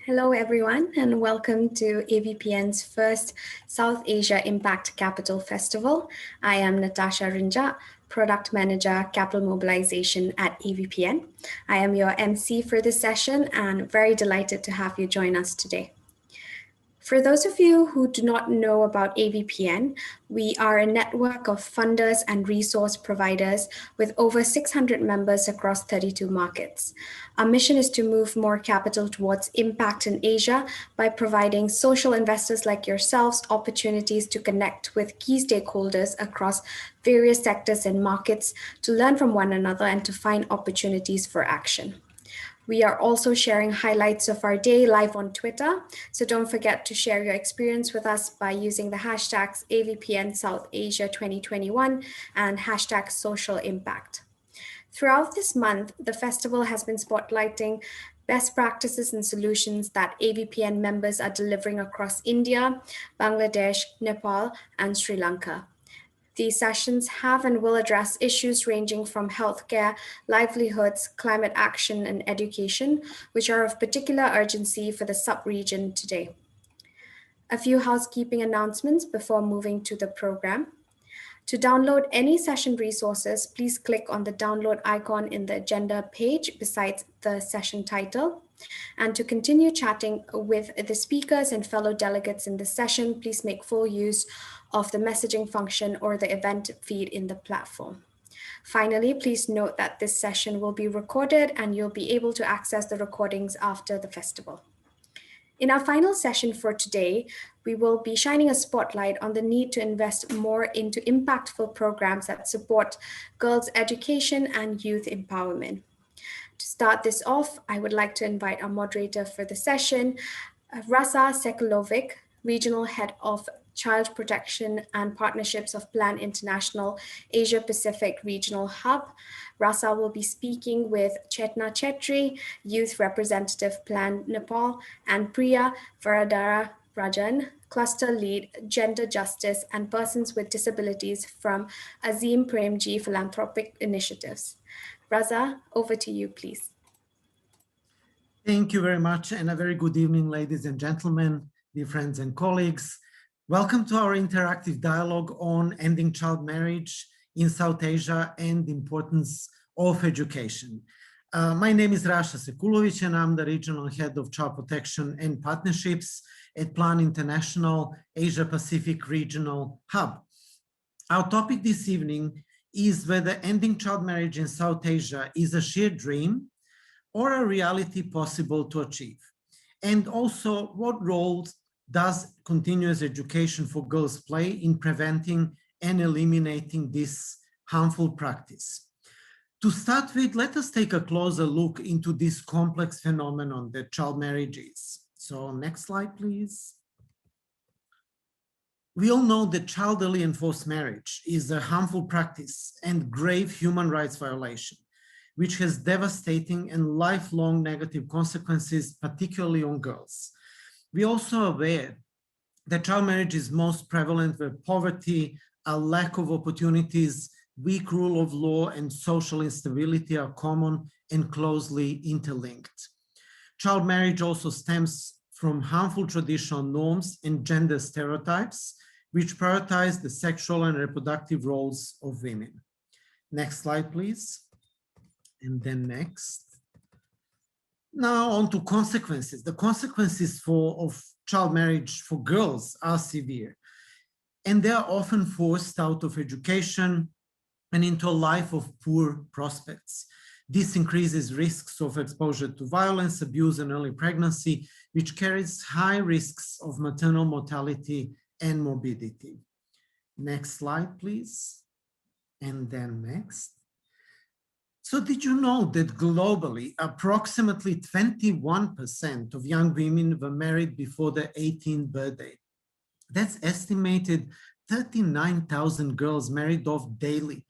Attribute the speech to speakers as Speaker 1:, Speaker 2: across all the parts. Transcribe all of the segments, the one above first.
Speaker 1: Hello, everyone, and welcome to AVPN's first South Asia Impact Capital Festival. I am Natasha Rinja, Product Manager, Capital Mobilization at AVPN. I am your MC for this session and very delighted to have you join us today. For those of you who do not know about AVPN, we are a network of funders and resource providers with over 600 members across 32 markets. Our mission is to move more capital towards impact in Asia by providing social investors like yourselves opportunities to connect with key stakeholders across various sectors and markets to learn from one another and to find opportunities for action. We are also sharing highlights of our day live on Twitter, so don't forget to share your experience with us by using the hashtags AVPN South Asia 2021 and hashtag social impact. Throughout this month, the festival has been spotlighting best practices and solutions that AVPN members are delivering across India, Bangladesh, Nepal, and Sri Lanka. These sessions have and will address issues ranging from healthcare, livelihoods, climate action, and education, which are of particular urgency for the sub-region today. A few housekeeping announcements before moving to the program. To download any session resources, please click on the download icon in the agenda page beside the session title. And to continue chatting with the speakers and fellow delegates in this session, please make full use of the messaging function or the event feed in the platform. Finally, please note that this session will be recorded and you'll be able to access the recordings after the festival. In our final session for today, we will be shining a spotlight on the need to invest more into impactful programs that support girls' education and youth empowerment. To start this off, I would like to invite our moderator for the session, Rasa Sekulovic, Regional Head of Child Protection and Partnerships of Plan International Asia Pacific Regional Hub. Rasa will be speaking with Chetna Chetri, Youth Representative Plan Nepal, and Priya Varadara Rajan, Cluster Lead, Gender Justice and Persons with Disabilities from Azim Premji Philanthropic Initiatives. Raza, over to you, please.
Speaker 2: Thank you very much, and a very good evening, ladies and gentlemen, dear friends and colleagues. Welcome to our interactive dialogue on ending child marriage in South Asia and the importance of education. My name is Rasa Sekulovic, and I'm the Regional Head of Child Protection and Partnerships at Plan International Asia Pacific Regional Hub. Our topic this evening is whether ending child marriage in South Asia is a shared dream or a reality possible to achieve. And also, what role does continuous education for girls play in preventing and eliminating this harmful practice? To start with, let us take a closer look into this complex phenomenon that child marriage is. So next slide, please. We all know that child early and forced marriage is a harmful practice and grave human rights violation, which has devastating and lifelong negative consequences, particularly on girls. We are also aware that child marriage is most prevalent where poverty, a lack of opportunities, weak rule of law, and social instability are common and closely interlinked. Child marriage also stems from harmful traditional norms and gender stereotypes, which prioritize the sexual and reproductive roles of women. Next slide, please. And then next. Now on to consequences. The consequences of child marriage for girls are severe, and they are often forced out of education and into a life of poor prospects. This increases risks of exposure to violence, abuse, and early pregnancy, which carries high risks of maternal mortality and morbidity. Next slide, please. And then next. So did you know that globally, approximately 21% of young women were married before their 18th birthday? That's estimated 39,000 girls married off daily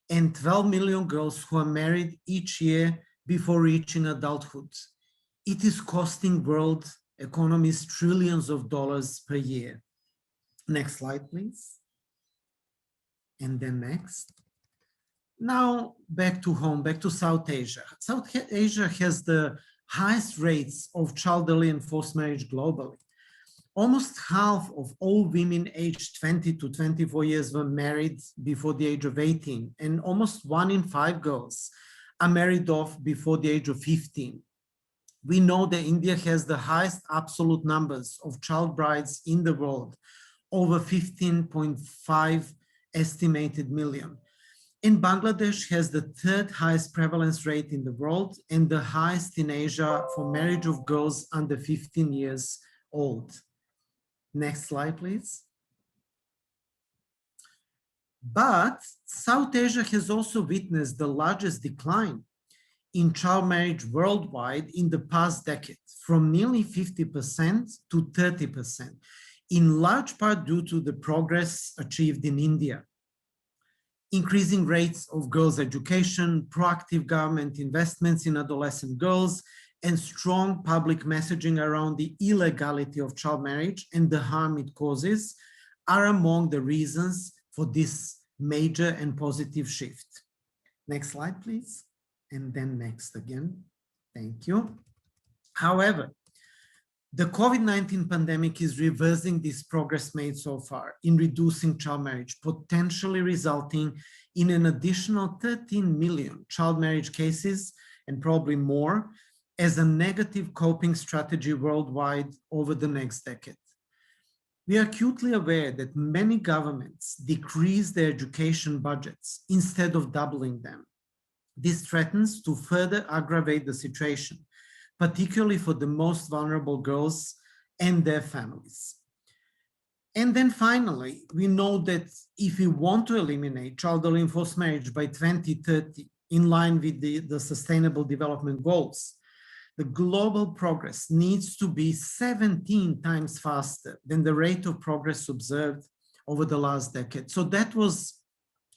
Speaker 2: and 12 million girls who are married each year before reaching adulthood. It is costing world economies trillions of dollars per year. Next slide, please. And then next. Now back to home, back to South Asia. South Asia has the highest rates of child early and forced marriage globally. Almost half of all women aged 20 to 24 years were married before the age of 18, and almost 1 in 5 girls are married off before the age of 15. We know that India has the highest absolute numbers of child brides in the world, over 15.5 estimated million. And Bangladesh has the 3rd highest prevalence rate in the world and the highest in Asia for marriage of girls under 15 years old. Next slide, please. But South Asia has also witnessed the largest decline in child marriage worldwide in the past decade, from nearly 50% to 30%, in large part due to the progress achieved in India. Increasing rates of girls' education, proactive government investments in adolescent girls, and strong public messaging around the illegality of child marriage and the harm it causes are among the reasons for this major and positive shift. Next slide, please. And then next again. Thank you. However, the COVID-19 pandemic is reversing this progress made so far in reducing child marriage, potentially resulting in an additional 13 million child marriage cases, and probably more, as a negative coping strategy worldwide over the next decade. We are acutely aware that many governments decrease their education budgets instead of doubling them. This threatens to further aggravate the situation, particularly for the most vulnerable girls and their families. And then finally, we know that if we want to eliminate child early and forced marriage by 2030, in line with the Sustainable Development Goals, the global progress needs to be 17 times faster than the rate of progress observed over the last decade. So that was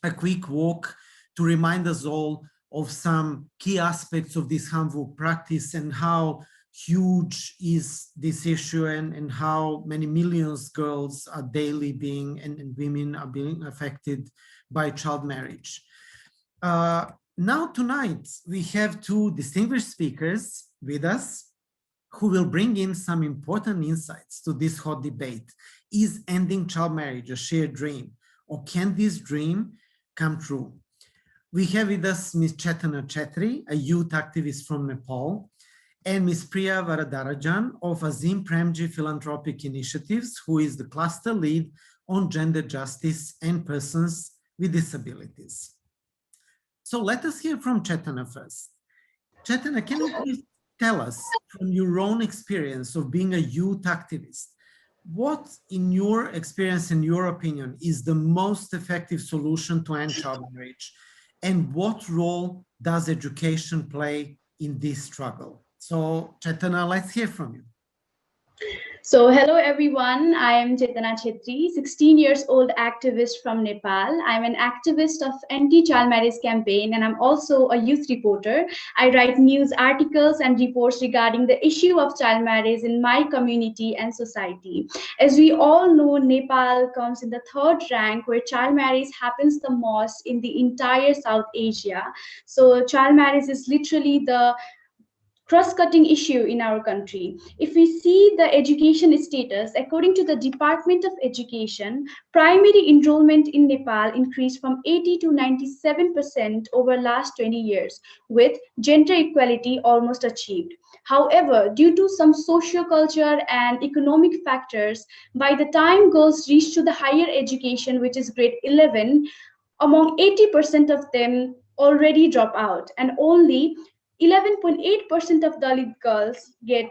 Speaker 2: a quick walk to remind us all of some key aspects of this harmful practice and how huge is this issue and how many millions of girls are daily being and women are being affected by child marriage. Now tonight, we have 2 distinguished speakers with us who will bring in some important insights to this hot debate. Is ending child marriage a shared dream, or can this dream come true? We have with us Ms. Chetana Chetri, a youth activist from Nepal, and Ms. Priya Varadarajan of Azim Premji Philanthropic Initiatives, who is the cluster lead on gender justice and persons with disabilities. So let us hear from Chetana first. Chetana, can you please tell us from your own experience of being a youth activist, what in your experience, in your opinion, is the most effective solution to end child marriage? And what role does education play in this struggle? So Chetana, let's hear from you.
Speaker 3: So hello everyone, I am Chetana Chetri, 16 years old activist from Nepal. I'm an activist of anti-child marriage campaign and I'm also a youth reporter. I write news articles and reports regarding the issue of child marriage in my community and society. As we all know, Nepal comes in the 3rd rank where child marriage happens the most in the entire South Asia. So child marriage is literally the cross-cutting issue in our country. If we see the education status, according to the Department of Education, primary enrollment in Nepal increased from 80 to 97% over last 20 years, with gender equality almost achieved. However, due to some socio-culture and economic factors, by the time girls reach to the higher education, which is grade 11, among 80% of them already drop out, and only 11.8% of Dalit girls get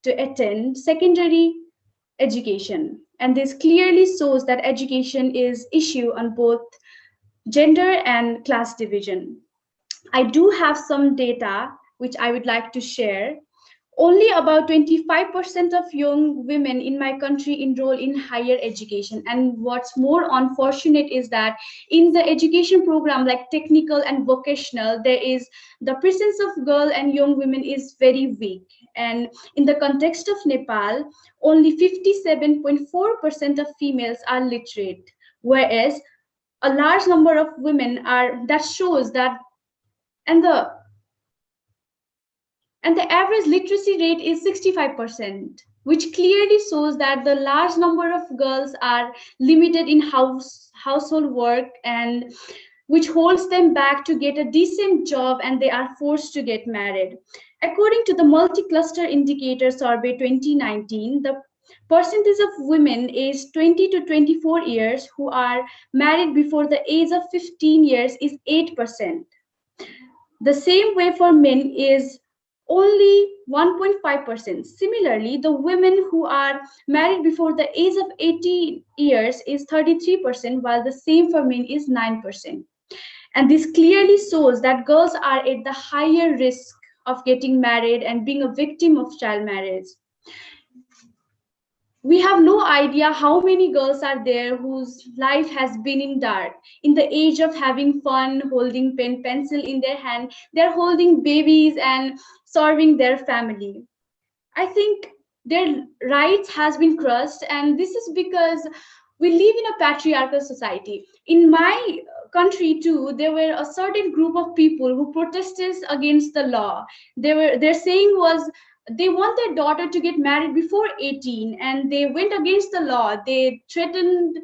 Speaker 3: to attend secondary education. And this clearly shows that education is issue on both gender and class division. I do have some data which I would like to share. Only about 25% of young women in my country enroll in higher education. And what's more unfortunate is that in the education program like technical and vocational, there is the presence of girl and young women is very weak. And in the context of Nepal, only 57.4% of females are literate, whereas a large number of women are, that shows that, and the And the average literacy rate is 65%, which clearly shows that the large number of girls are limited in household work, and which holds them back to get a decent job, and they are forced to get married. According to the Multi-Cluster Indicator Survey 2019, the percentage of women aged 20 to 24 years who are married before the age of 15 years is 8%. The same way for men is only 1.5%. Similarly, the women who are married before the age of 18 years is 33%, while the same for men is 9%. And this clearly shows that girls are at the higher risk of getting married and being a victim of child marriage. We have no idea how many girls are there whose life has been in dark. In the age of having fun, holding pen, pencil in their hand, they're holding babies and serving their family. I think their rights has been crushed, and this is because we live in a patriarchal society. In my country too, there were a certain group of people who protested against the law. Their saying was they want their daughter to get married before 18, and they went against the law. They threatened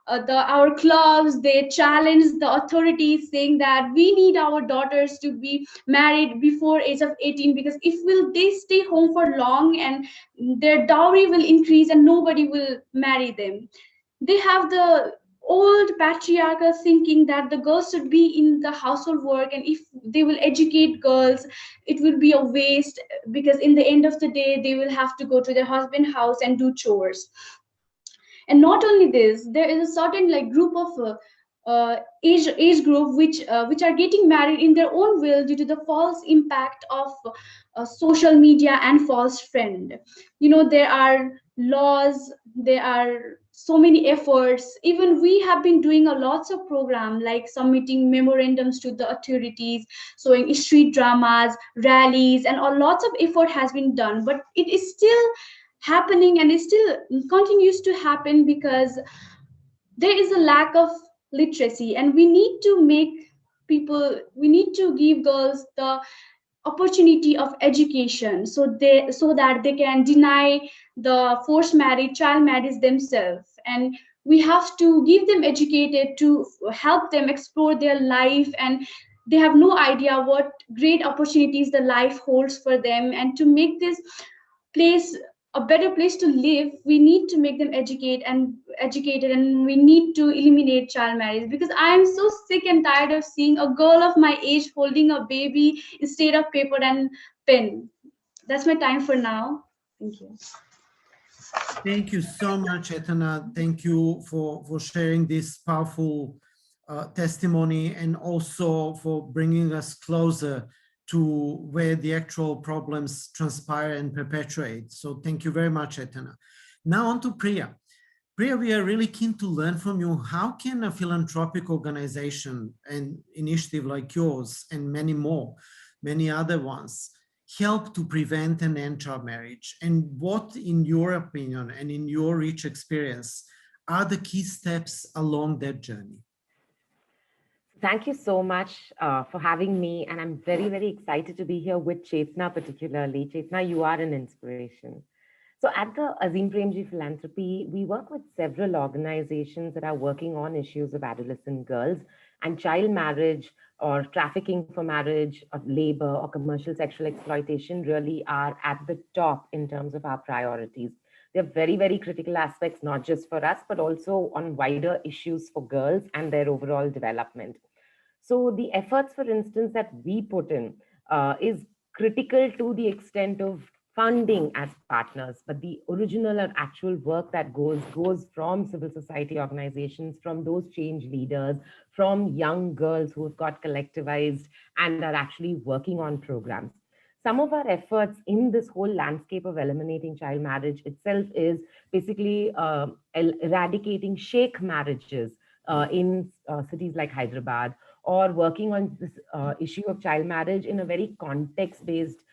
Speaker 3: our clubs. They challenged the authorities, saying that we need our daughters to be married before age of 18, because if they stay home for long, and their dowry will increase and nobody will marry them. They have the old patriarchal thinking that the girls should be in the household work, and if they will educate girls, it will be a waste, because in the end of the day they will have to go to their husband's house and do chores. And not only this, there is a certain group of age group which are getting married in their own will due to the false impact of social media and false friend. There are laws, there are so many efforts. Even we have been doing a lots of program, like submitting memorandums to the authorities, showing street dramas, rallies, and a lots of effort has been done, but it is still happening, and it still continues to happen because there is a lack of literacy. And we need to give girls the opportunity of education, so that they can deny the forced marriage, child marriage themselves. And we have to give them educated to help them explore their life, and they have no idea what great opportunities the life holds for them. And to make this place a better place to live, we need to make them educated, and we need to eliminate child marriage, because I am so sick and tired of seeing a girl of my age holding a baby instead of paper and pen. That's my time for now. Thank you.
Speaker 2: Thank you so much, Chetana. Thank you for sharing this powerful testimony, and also for bringing us closer to where the actual problems transpire and perpetuate. So thank you very much, Chetana. Now on to Priya. Priya, we are really keen to learn from you. How can a philanthropic organization and initiative like yours and many other ones, help to prevent and end child marriage? And what, in your opinion and in your rich experience, are the key steps along that journey?
Speaker 4: Thank you so much for having me. And I'm very, very excited to be here with Chetna particularly. Chetna, you are an inspiration. So at the Azim Premji Philanthropy, we work with several organizations that are working on issues of adolescent girls, and child marriage or trafficking for marriage or labor or commercial sexual exploitation really are at the top in terms of our priorities. They're very, very critical aspects, not just for us, but also on wider issues for girls and their overall development. So the efforts, for instance, that we put in is critical to the extent of funding as partners, but the original and actual work that goes from civil society organizations, from those change leaders, from young girls who have got collectivized and are actually working on programs. Some of our efforts in this whole landscape of eliminating child marriage itself is basically eradicating sheikh marriages in cities like Hyderabad, or working on this issue of child marriage in a very context-based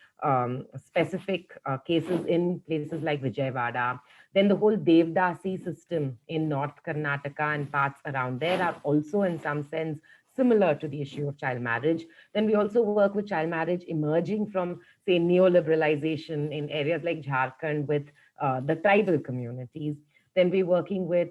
Speaker 4: specific cases in places like Vijayawada. Then the whole Devdasi system in North Karnataka and parts around there are also in some sense similar to the issue of child marriage. Then we also work with child marriage emerging from, say, neoliberalization in areas like Jharkhand with the tribal communities. Then we're working with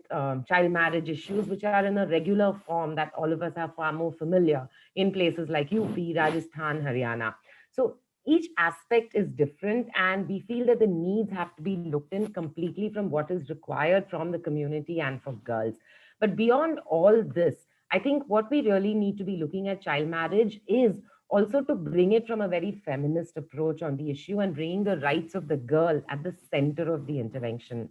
Speaker 4: child marriage issues, which are in a regular form that all of us are far more familiar in places like UP, Rajasthan, Haryana. So each aspect is different, and we feel that the needs have to be looked in completely from what is required from the community and for girls. But beyond all this, I think what we really need to be looking at child marriage is also to bring it from a very feminist approach on the issue and bringing the rights of the girl at the center of the intervention.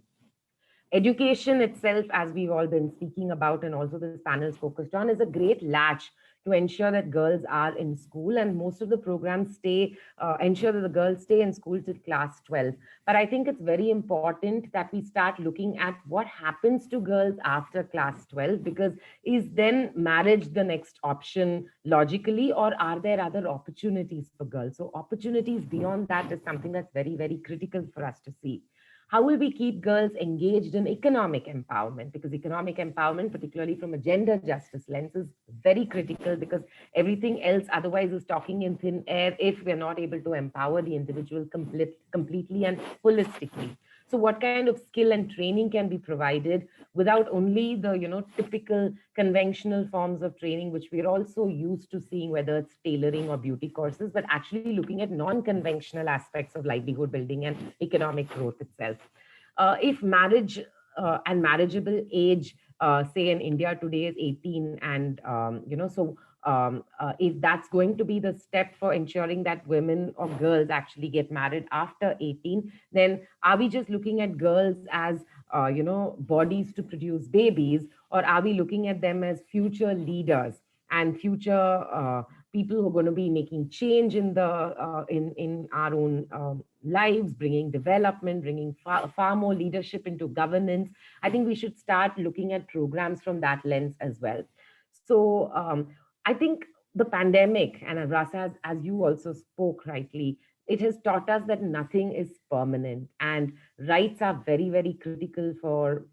Speaker 4: Education itself, as we've all been speaking about, and also this panel is focused on, is a great latch to ensure that girls are in school, and most of the programs ensure that the girls stay in school till class 12. But I think it's very important that we start looking at what happens to girls after class 12, because is then marriage the next option logically, or are there other opportunities for girls? So opportunities beyond that is something that's very, very critical for us to see. How will we keep girls engaged in economic empowerment? Because economic empowerment, particularly from a gender justice lens, is very critical, because everything else otherwise is talking in thin air if we're not able to empower the individual completely and holistically. So what kind of skill and training can be provided without only the typical conventional forms of training, which we're also used to seeing, whether it's tailoring or beauty courses, but actually looking at non-conventional aspects of livelihood building and economic growth itself. If marriage and marriageable age, say in India today, is 18, and if that's going to be the step for ensuring that women or girls actually get married after 18, then are we just looking at girls as bodies to produce babies, or are we looking at them as future leaders and future people who are going to be making change in our own lives, bringing development, bringing far more leadership into governance? I think we should start looking at programs from that lens as well. So I think the pandemic, and Rasa, as you also spoke rightly, it has taught us that nothing is permanent, and rights are very, very critical for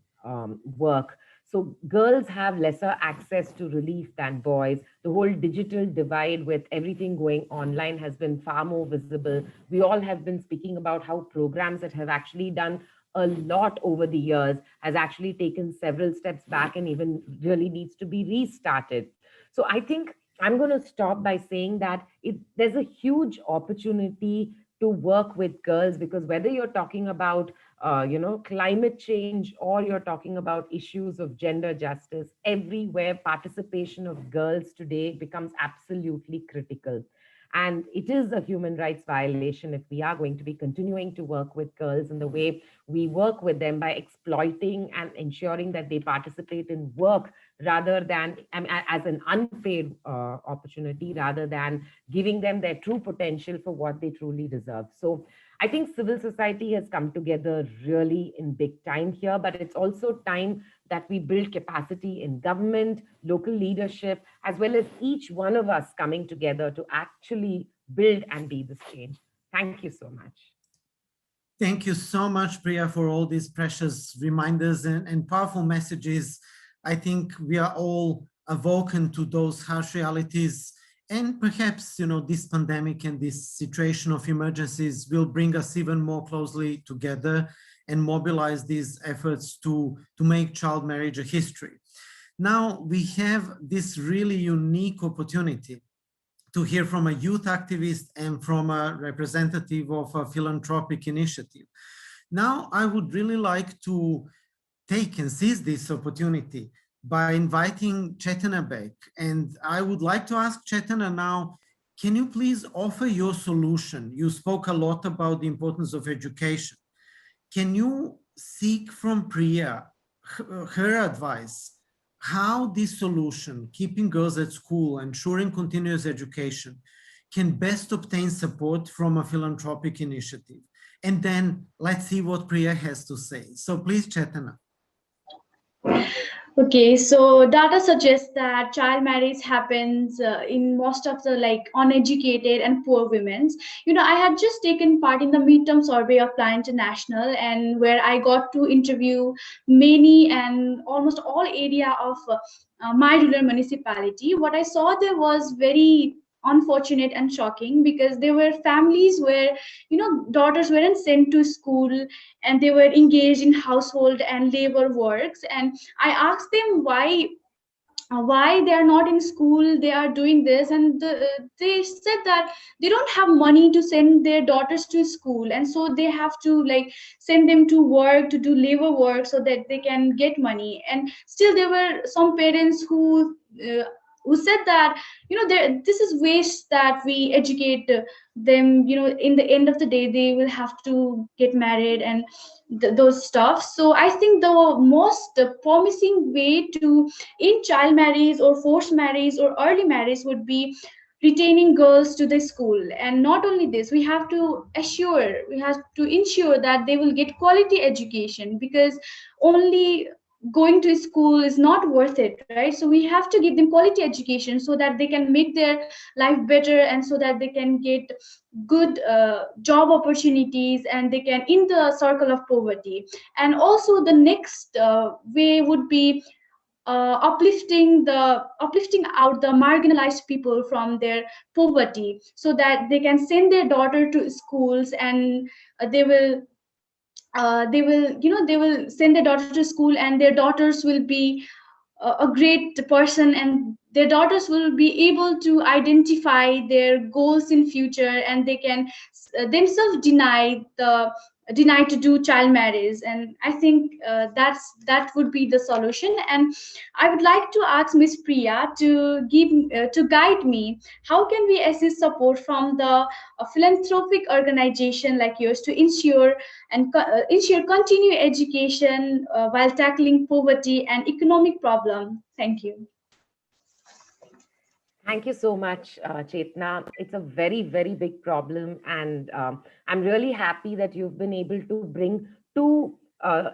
Speaker 4: work. So girls have lesser access to relief than boys. The whole digital divide with everything going online has been far more visible. We all have been speaking about how programs that have actually done a lot over the years has actually taken several steps back and even really needs to be restarted. So I think I'm going to stop by saying that there's a huge opportunity to work with girls, because whether you're talking about climate change, or you're talking about issues of gender justice, everywhere participation of girls today becomes absolutely critical. And it is a human rights violation if we are going to be continuing to work with girls in the way we work with them, by exploiting and ensuring that they participate in work rather than as an unpaid opportunity, rather than giving them their true potential for what they truly deserve. So I think civil society has come together really in big time here, but it's also time that we build capacity in government, local leadership, as well as each one of us coming together to actually build and be this change. Thank you so much.
Speaker 2: Thank you so much, Priya, for all these precious reminders and powerful messages. I think we are all awoken to those harsh realities, and perhaps, this pandemic and this situation of emergencies will bring us even more closely together and mobilize these efforts to make child marriage a history. Now we have this really unique opportunity to hear from a youth activist and from a representative of a philanthropic initiative. Now, I would really like to take and seize this opportunity by inviting Chetana back. And I would like to ask Chetana now, can you please offer your solution? You spoke a lot about the importance of education. Can you seek from Priya her advice, how this solution, keeping girls at school, ensuring continuous education, can best obtain support from a philanthropic initiative? And then let's see what Priya has to say. So please, Chetana.
Speaker 3: Okay, so data suggests that child marriage happens in most of the like uneducated and poor women's. I had just taken part in the midterm survey of Plan International, and where I got to interview many and almost all area of my rural municipality. What I saw there was very unfortunate and shocking, because there were families where daughters weren't sent to school, and they were engaged in household and labor works. And I asked them why they are not in school, they are doing this, and they said that they don't have money to send their daughters to school, and so they have to like send them to work, to do labor work, so that they can get money. And still there were some parents who said that this is waste that we educate them. In the end of the day they will have to get married and those stuff. So I think the most promising way to in child marriage or forced marriage or early marriage would be retaining girls to the school. And not only this, we have to ensure that they will get quality education, because only going to school is not worth it, right? So we have to give them quality education so that they can make their life better, and so that they can get good job opportunities, and they can in the circle of poverty. And also the next way would be uplifting out the marginalized people from their poverty, so that they can send their daughter to schools, and they will send their daughter to school, and their daughters will be a great person, and their daughters will be able to identify their goals in future, and they can themselves deny to do child marriage. And I think that would be the solution. And I would like to ask Miss Priya to guide me, how can we assist support from the philanthropic organization like yours to ensure continued education while tackling poverty and economic problem. Thank you.
Speaker 4: Thank you so much, Chetna. It's a very, very big problem. And I'm really happy that you've been able to bring two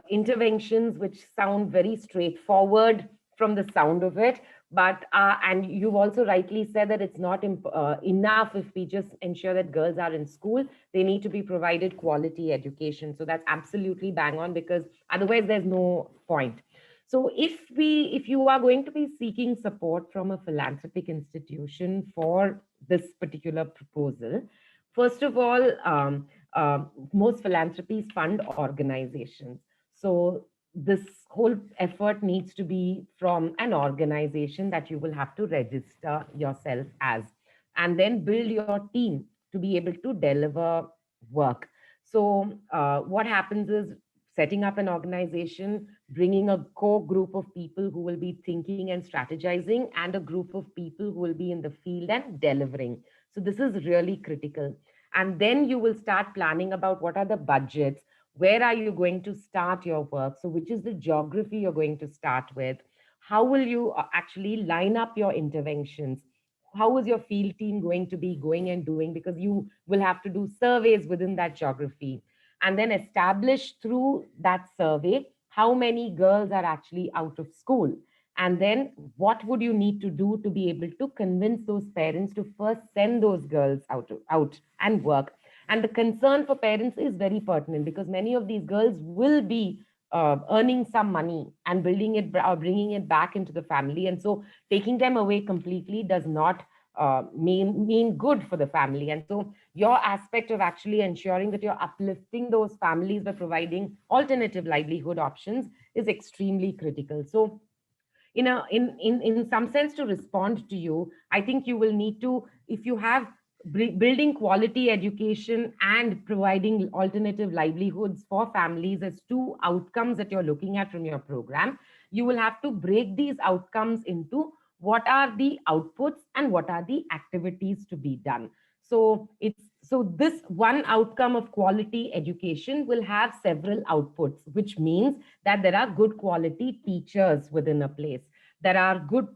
Speaker 4: interventions which sound very straightforward from the sound of it. But, and you've also rightly said that it's not enough if we just ensure that girls are in school. They need to be provided quality education. So that's absolutely bang on, because otherwise there's no point. So if you are going to be seeking support from a philanthropic institution for this particular proposal, first of all, most philanthropies fund organizations. So this whole effort needs to be from an organization that you will have to register yourself as, and then build your team to be able to deliver work. So what happens is, setting up an organization, bringing a core group of people who will be thinking and strategizing, and a group of people who will be in the field and delivering. So this is really critical. And then you will start planning about what are the budgets, where are you going to start your work, so which is the geography you're going to start with, how will you actually line up your interventions, how is your field team going to be going and doing, because you will have to do surveys within that geography, and then establish through that survey how many girls are actually out of school. And then what would you need to do to be able to convince those parents to first send those girls out and work. And the concern for parents is very pertinent, because many of these girls will be earning some money and bringing it back into the family. And so taking them away completely does not mean good for the family. And so your aspect of actually ensuring that you're uplifting those families by providing alternative livelihood options is extremely critical. So in some sense, to respond to you, I think you will need to, if you have building quality education and providing alternative livelihoods for families as two outcomes that you're looking at from your program, you will have to break these outcomes into what are the outputs and what are the activities to be done. So this one outcome of quality education will have several outputs, which means that there are good quality teachers within a place. There are good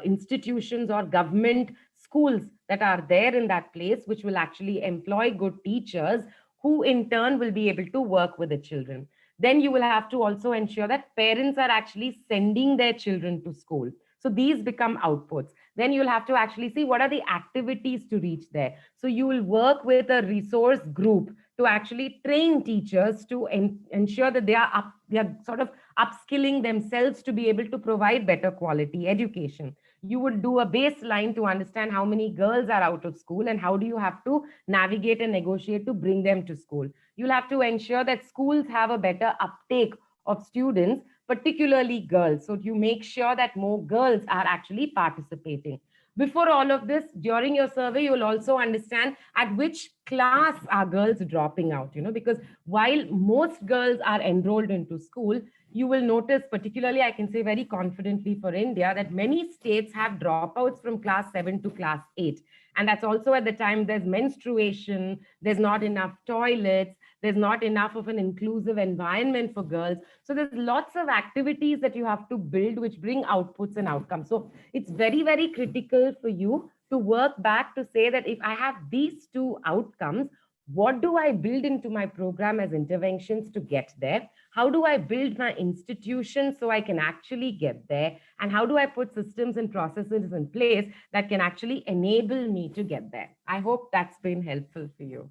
Speaker 4: institutions or government schools that are there in that place, which will actually employ good teachers who in turn will be able to work with the children. then you will have to also ensure that parents are actually sending their children to school. So these become outputs. Then you'll have to actually see what are the activities to reach there. So you will work with a resource group to actually train teachers to ensure that they are sort of upskilling themselves to be able to provide better quality education. You would do a baseline to understand how many girls are out of school and how do you have to navigate and negotiate to bring them to school. You'll have to ensure that schools have a better uptake of students, particularly girls. So you make sure that more girls are actually participating. Before all of this, during your survey, you will also understand at which class are girls dropping out, because while most girls are enrolled into school, you will notice, particularly, I can say very confidently for India, that many states have dropouts from class 7 to class 8. And that's also at the time there's menstruation, there's not enough toilets, there's not enough of an inclusive environment for girls. So there's lots of activities that you have to build which bring outputs and outcomes. So it's very, very critical for you to work back to say that if I have these two outcomes, what do I build into my program as interventions to get there? How do I build my institution so I can actually get there? And how do I put systems and processes in place that can actually enable me to get there? I hope that's been helpful for you.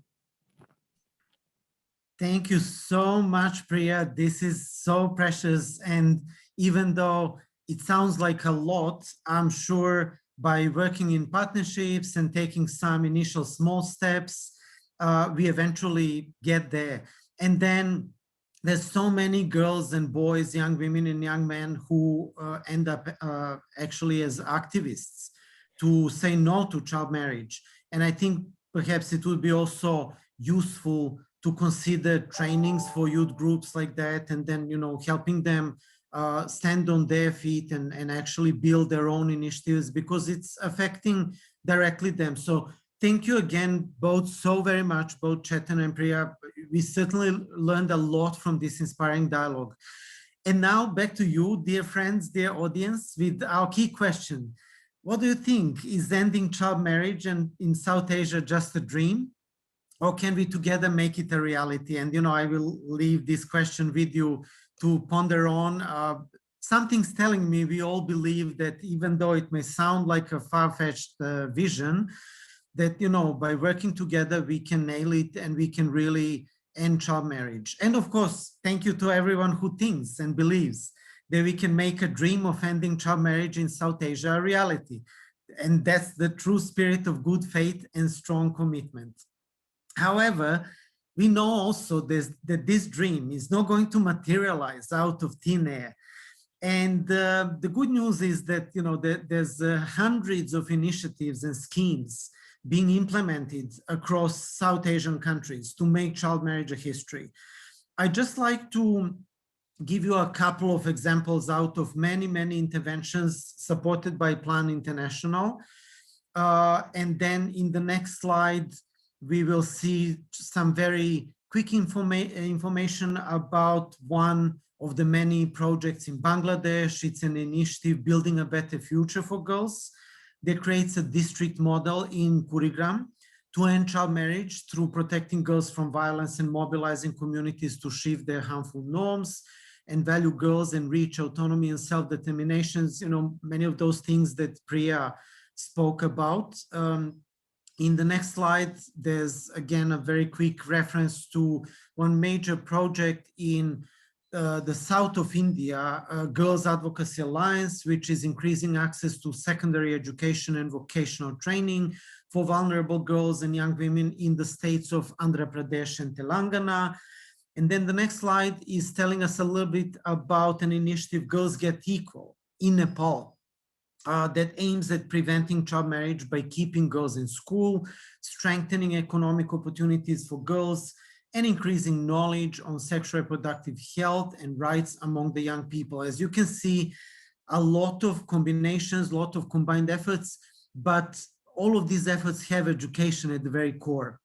Speaker 2: Thank you so much, Priya. This is so precious. And even though it sounds like a lot, I'm sure by working in partnerships and taking some initial small steps, we eventually get there. And then there's so many girls and boys, young women and young men who end up actually as activists to say no to child marriage. And I think perhaps it would be also useful to consider trainings for youth groups like that, and then, helping them stand on their feet and actually build their own initiatives, because it's affecting directly them. So thank you again, both so very much, both Chetan and Priya. We certainly learned a lot from this inspiring dialogue. And now back to you, dear friends, dear audience, with our key question. What do you think? Is ending child marriage and in South Asia just a dream? Or can we together make it a reality? And, I will leave this question with you to ponder on. Something's telling me we all believe that even though it may sound like a far-fetched vision, that, by working together, we can nail it and we can really end child marriage. And of course, thank you to everyone who thinks and believes that we can make a dream of ending child marriage in South Asia a reality. And that's the true spirit of good faith and strong commitment. However, we know also that this dream is not going to materialize out of thin air. And the good news is that, there's hundreds of initiatives and schemes being implemented across South Asian countries to make child marriage a history. I'd just like to give you a couple of examples out of many, many interventions supported by Plan International. And then in the next slide, we will see some very quick information about one of the many projects in Bangladesh. It's an initiative building a better future for girls that creates a district model in Kurigram to end child marriage through protecting girls from violence and mobilizing communities to shift their harmful norms and value girls and reach autonomy and self-determinations, many of those things that Priya spoke about. In the next slide, there's again a very quick reference to one major project in the south of India, Girls Advocacy Alliance, which is increasing access to secondary education and vocational training for vulnerable girls and young women in the states of Andhra Pradesh and Telangana. And then the next slide is telling us a little bit about an initiative, Girls Get Equal, in Nepal. That aims at preventing child marriage by keeping girls in school, strengthening economic opportunities for girls, and increasing knowledge on sexual reproductive health and rights among the young people. As you can see, a lot of combinations, a lot of combined efforts, but all of these efforts have education at the very core.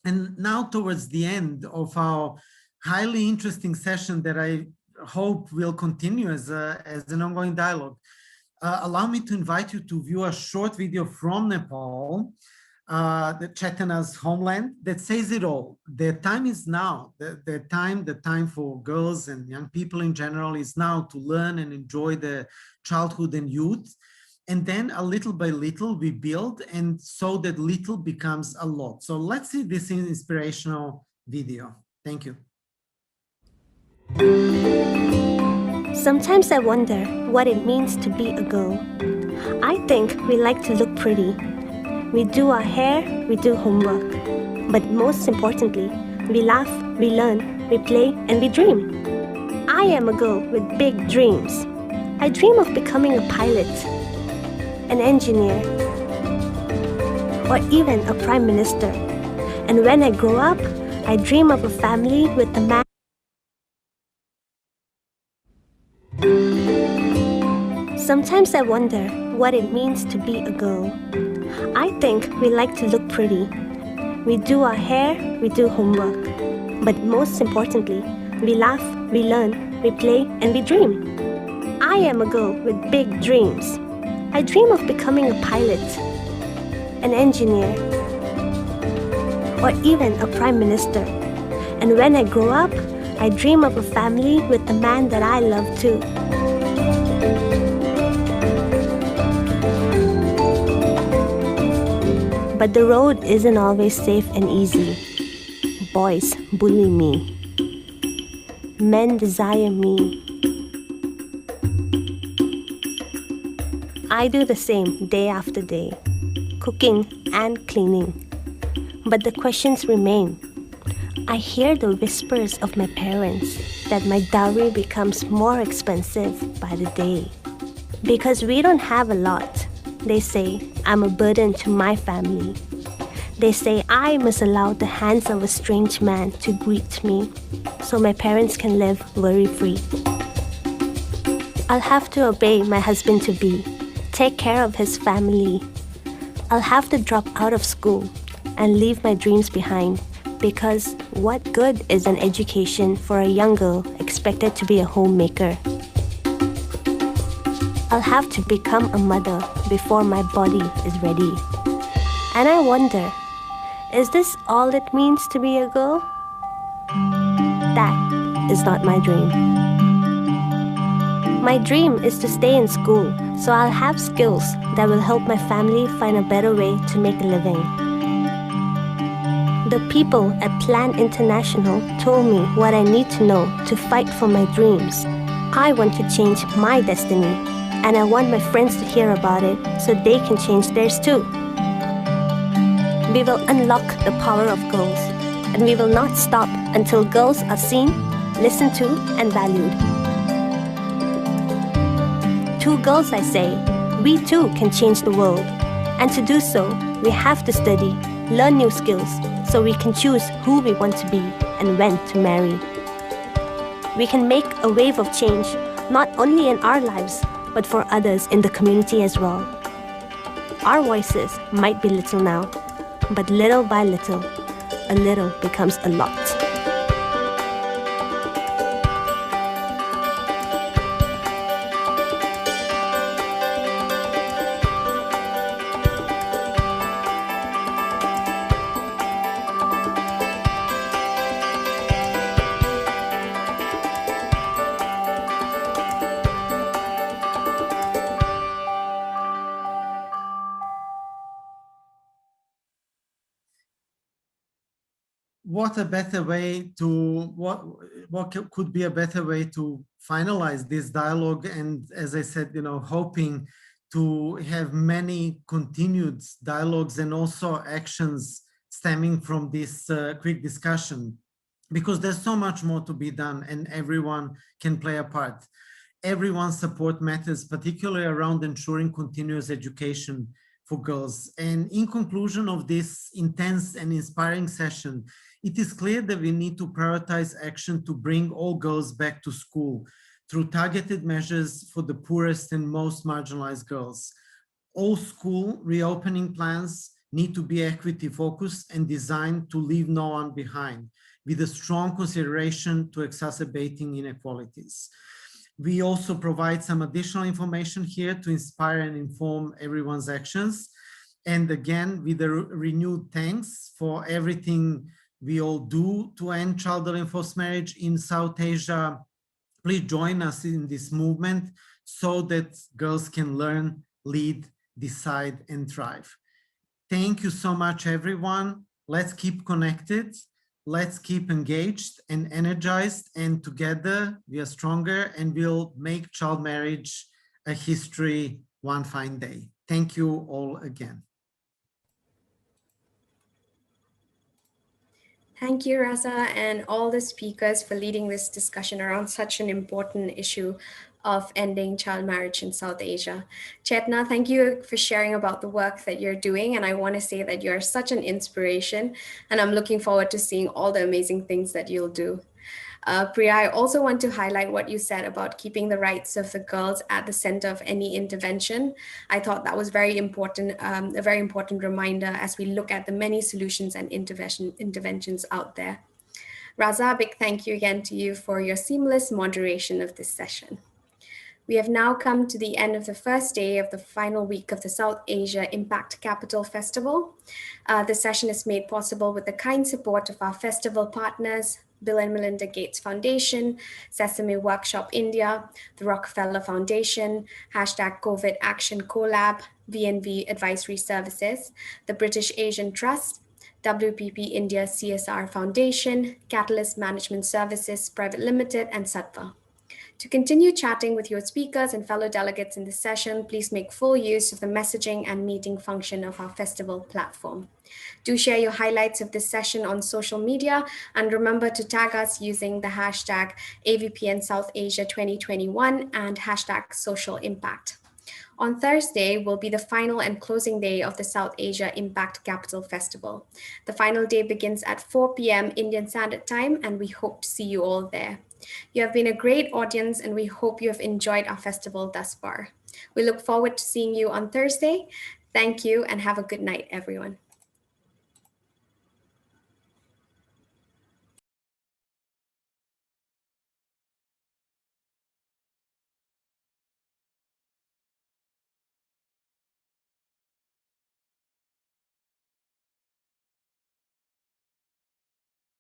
Speaker 2: And now towards the end of our highly interesting session that I hope will continue as an ongoing dialogue, allow me to invite you to view a short video from Nepal the Chetana's homeland, that says it all. The time is now. The time for girls and young people in general is now to learn and enjoy the childhood and youth. And then a little by little we build, and so that little becomes a lot. So let's see this inspirational video. Thank you.
Speaker 5: Sometimes I wonder what it means to be a girl. I think we like to look pretty. We do our hair, we do homework. But most importantly, we laugh, we learn, we play, and we dream. I am a girl with big dreams. I dream of becoming a pilot, an engineer, or even a prime minister. And when I grow up, I dream of a family with a man. Sometimes I wonder what it means to be a girl. I think we like to look pretty. We do our hair, we do homework. But most importantly, we laugh, we learn, we play, and we dream. I am a girl with big dreams. I dream of becoming a pilot, an engineer, or even a prime minister. And when I grow up, I dream of a family with a man that I love too. But the road isn't always safe and easy. Boys bully me. Men desire me. I do the same day after day, cooking and cleaning. But the questions remain. I hear the whispers of my parents that my dowry becomes more expensive by the day. Because we don't have a lot, they say I'm a burden to my family. They say I must allow the hands of a strange man to greet me so my parents can live worry-free. I'll have to obey my husband-to-be, take care of his family. I'll have to drop out of school and leave my dreams behind, because what good is an education for a young girl expected to be a homemaker? I'll have to become a mother before my body is ready. And I wonder, is this all it means to be a girl? That is not my dream. My dream is to stay in school, so I'll have skills that will help my family find a better way to make a living. The people at Plan International told me what I need to know to fight for my dreams. I want to change my destiny, and I want my friends to hear about it so they can change theirs too. We will unlock the power of girls, and we will not stop until girls are seen, listened to, and valued. To girls I say, we too can change the world. And to do so, we have to study, learn new skills, so we can choose who we want to be and when to marry. We can make a wave of change, not only in our lives, but for others in the community as well. Our voices might be little now, but little by little, a little becomes a lot.
Speaker 2: What a better way to, what could be a better way to finalize this dialogue? And as I said, hoping to have many continued dialogues and also actions stemming from this quick discussion, because there's so much more to be done and everyone can play a part. Everyone's support matters, particularly around ensuring continuous education for girls. And in conclusion of this intense and inspiring session, it is clear that we need to prioritize action to bring all girls back to school through targeted measures for the poorest and most marginalized girls. All school reopening plans need to be equity focused and designed to leave no one behind, with a strong consideration to exacerbating inequalities. We also provide some additional information here to inspire and inform everyone's actions. And again, with a renewed thanks for everything we all do to end child and forced marriage in South Asia. Please join us in this movement so that girls can learn, lead, decide, and thrive. Thank you so much, everyone. Let's keep connected. Let's keep engaged and energized, and together we are stronger, and we'll make child marriage a history one fine day. Thank you all again.
Speaker 1: Thank you, Raza, and all the speakers for leading this discussion around such an important issue of ending child marriage in South Asia. Chetna, thank you for sharing about the work that you're doing. And I want to say that you're such an inspiration, and I'm looking forward to seeing all the amazing things that you'll do. Priya, I also want to highlight what you said about keeping the rights of the girls at the center of any intervention. I thought that was very important, a very important reminder as we look at the many solutions and interventions out there. Raza, a big thank you again to you for your seamless moderation of this session. We have now come to the end of the first day of the final week of the South Asia Impact Capital Festival. The session is made possible with the kind support of our festival partners, Bill and Melinda Gates Foundation, Sesame Workshop India, the Rockefeller Foundation, #COVID Action Collab, VNV Advisory Services, the British Asian Trust, WPP India CSR Foundation, Catalyst Management Services Private Limited, and Sattva. To continue chatting with your speakers and fellow delegates in this session, please make full use of the messaging and meeting function of our festival platform. Do share your highlights of this session on social media, and remember to tag us using the hashtag AVPN South Asia 2021 and hashtag social impact. On Thursday will be the final and closing day of the South Asia Impact Capital Festival. The final day begins at 4 p.m. Indian Standard Time, and we hope to see you all there. You have been a great audience, and we hope you have enjoyed our festival thus far. We look forward to seeing you on Thursday. Thank you, and have a good night, everyone.